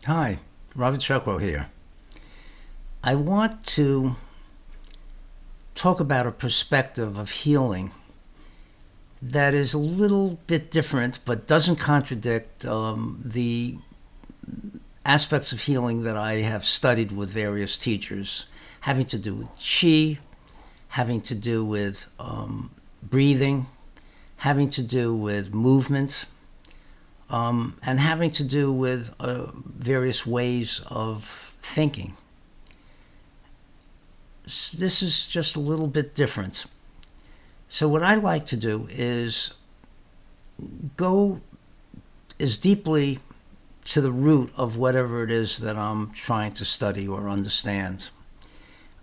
Hi, Robert Chuckrow here. I want to talk about a perspective of healing that is a little bit different but doesn't contradict the aspects of healing that I have studied with various teachers, having to do with Chi, having to do with breathing, having to do with movement, and having to do with various ways of thinking. This is just a little bit different. So what I like to do is go as deeply to the root of whatever it is that I'm trying to study or understand.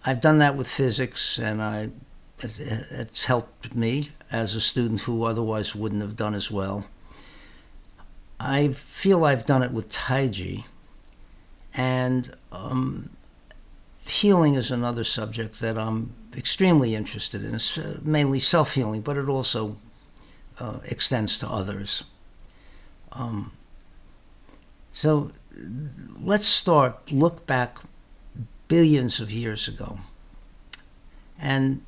I've done that with physics, and it's helped me as a student who otherwise wouldn't have done as well. I feel I've done it with Tai-Chi, and healing is another subject that I'm extremely interested in. It's mainly self-healing, but it also extends to others. So let's look back billions of years ago. And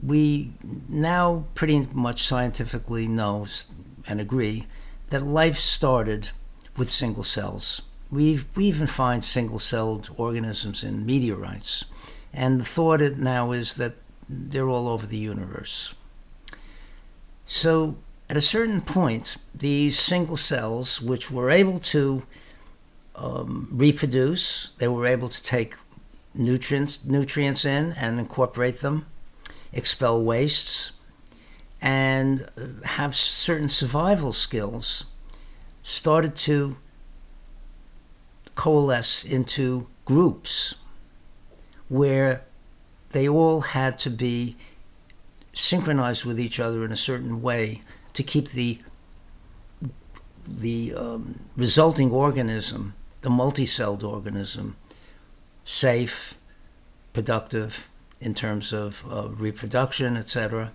we now pretty much scientifically know and agree that life started with single cells. We even find single-celled organisms in meteorites. And the thought now is that they're all over the universe. So at a certain point, these single cells, which were able to reproduce, they were able to take nutrients in and incorporate them, expel wastes, and have certain survival skills, started to coalesce into groups where they all had to be synchronized with each other in a certain way to keep the resulting organism, the multi-celled organism, safe, productive in terms of reproduction, etc.,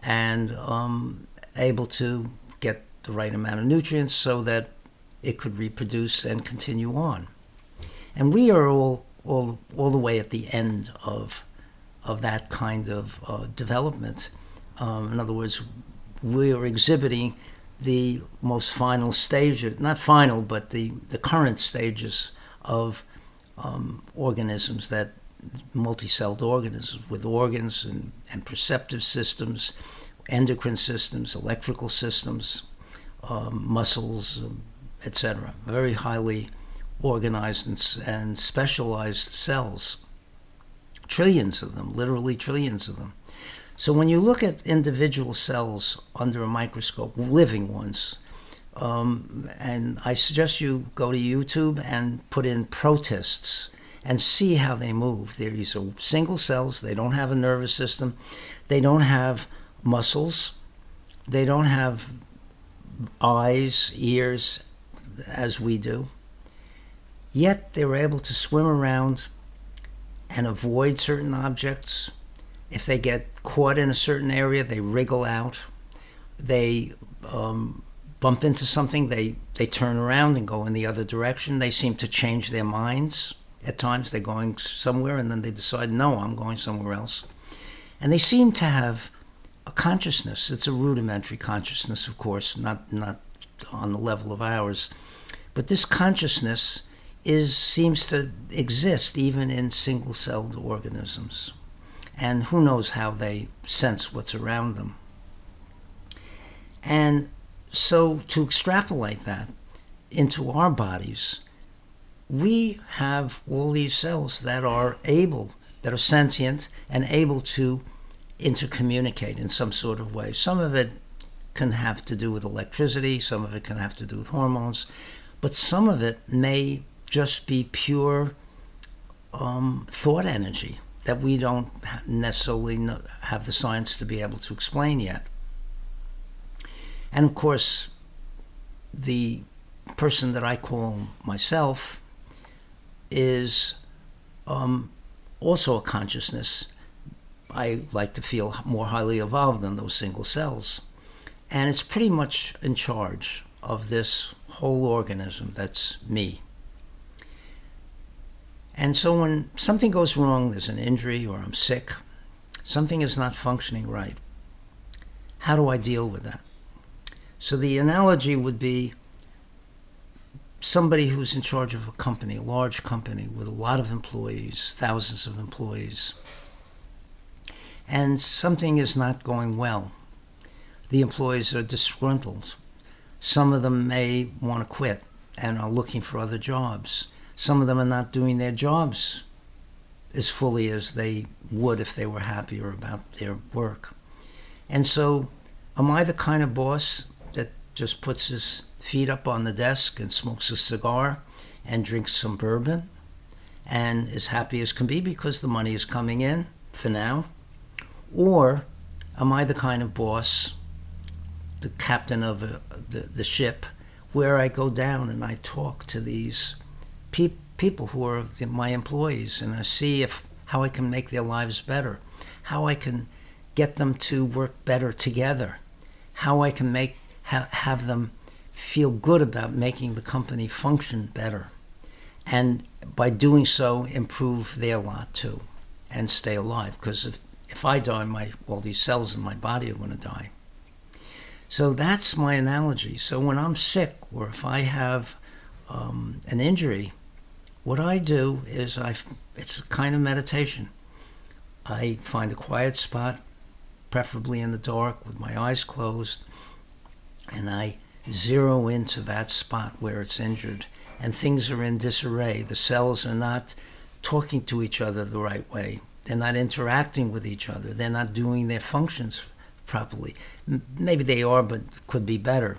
and able to get the right amount of nutrients so that it could reproduce and continue on. And we are all the way at the end of that kind of development. In other words, we are exhibiting the most final stages, not final, but the current stages of organisms, that multi-celled organisms with organs and perceptive systems, endocrine systems, electrical systems, muscles, etc. Very highly organized and specialized cells. Trillions of them, literally trillions of them. So when you look at individual cells under a microscope, living ones, and I suggest you go to YouTube and put in protists and see how they move. These are single cells. They don't have a nervous system. They don't have muscles. They don't have eyes, ears, as we do. Yet they were able to swim around and avoid certain objects. If they get caught in a certain area, they wriggle out. They bump into something, they turn around and go in the other direction. They seem to change their minds. At times they're going somewhere and then they decide, no, I'm going somewhere else. And they seem to have a consciousness. It's a rudimentary consciousness, of course, not on the level of ours. But this consciousness seems to exist even in single-celled organisms. And who knows how they sense what's around them. And so to extrapolate that into our bodies, we have all these cells that are sentient and able to intercommunicate in some sort of way. Some of it can have to do with electricity, some of it can have to do with hormones, but some of it may just be pure thought energy that we don't necessarily have the science to be able to explain yet. And of course, the person that I call myself is also a consciousness. I like to feel more highly evolved than those single cells. And it's pretty much in charge of this whole organism that's me. And so when something goes wrong, there's an injury or I'm sick, something is not functioning right, how do I deal with that? So the analogy would be somebody who's in charge of a company, a large company with a lot of employees, thousands of employees, and something is not going well. The employees are disgruntled. Some of them may want to quit and are looking for other jobs. Some of them are not doing their jobs as fully as they would if they were happier about their work. And so, am I the kind of boss that just puts his feet up on the desk and smokes a cigar and drinks some bourbon and is happy as can be because the money is coming in for now? Or am I the kind of boss, the captain of the ship, where I go down and I talk to these people who are my employees, and I see how I can make their lives better, how I can get them to work better together, how I can have them feel good about making the company function better, and by doing so improve their lot too and stay alive, because if I die, all these cells in my body are going to die. So that's my analogy. So when I'm sick or if I have an injury, what I do is it's a kind of meditation. I find a quiet spot, preferably in the dark with my eyes closed, and I zero into that spot where it's injured and things are in disarray. The cells are not talking to each other the right way. They're not interacting with each other. They're not doing their functions properly. Maybe they are, but could be better.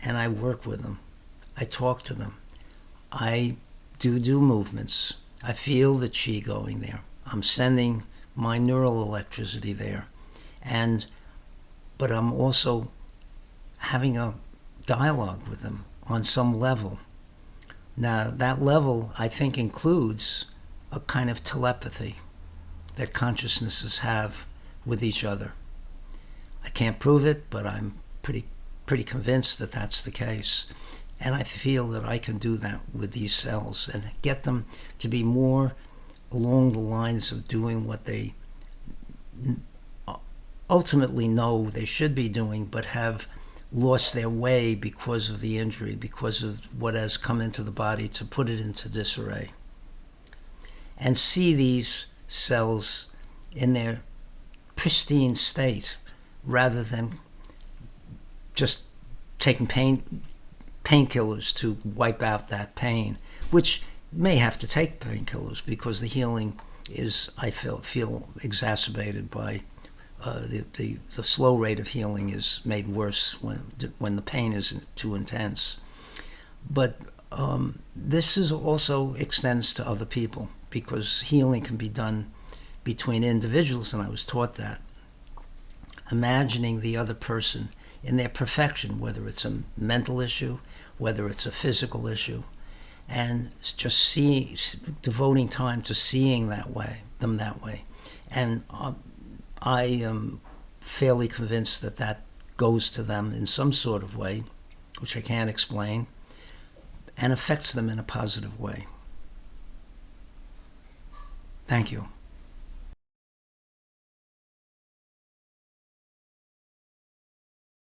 And I work with them. I talk to them. I do movements. I feel the chi going there. I'm sending my neural electricity there. But I'm also having a dialogue with them on some level. Now, that level, I think, includes a kind of telepathy that consciousnesses have with each other. I can't prove it, but I'm pretty convinced that that's the case. And I feel that I can do that with these cells and get them to be more along the lines of doing what they ultimately know they should be doing, but have lost their way because of the injury, because of what has come into the body to put it into disarray. And see these cells in their pristine state rather than just taking painkillers to wipe out that pain, which may have to take painkillers because the healing is, I feel exacerbated by the slow rate of healing is made worse when the pain is too intense. But this is also extends to other people, because healing can be done between individuals, and I was taught that. Imagining the other person in their perfection, whether it's a mental issue, whether it's a physical issue, and just devoting time to seeing them that way. And I am fairly convinced that goes to them in some sort of way, which I can't explain, and affects them in a positive way. Thank you.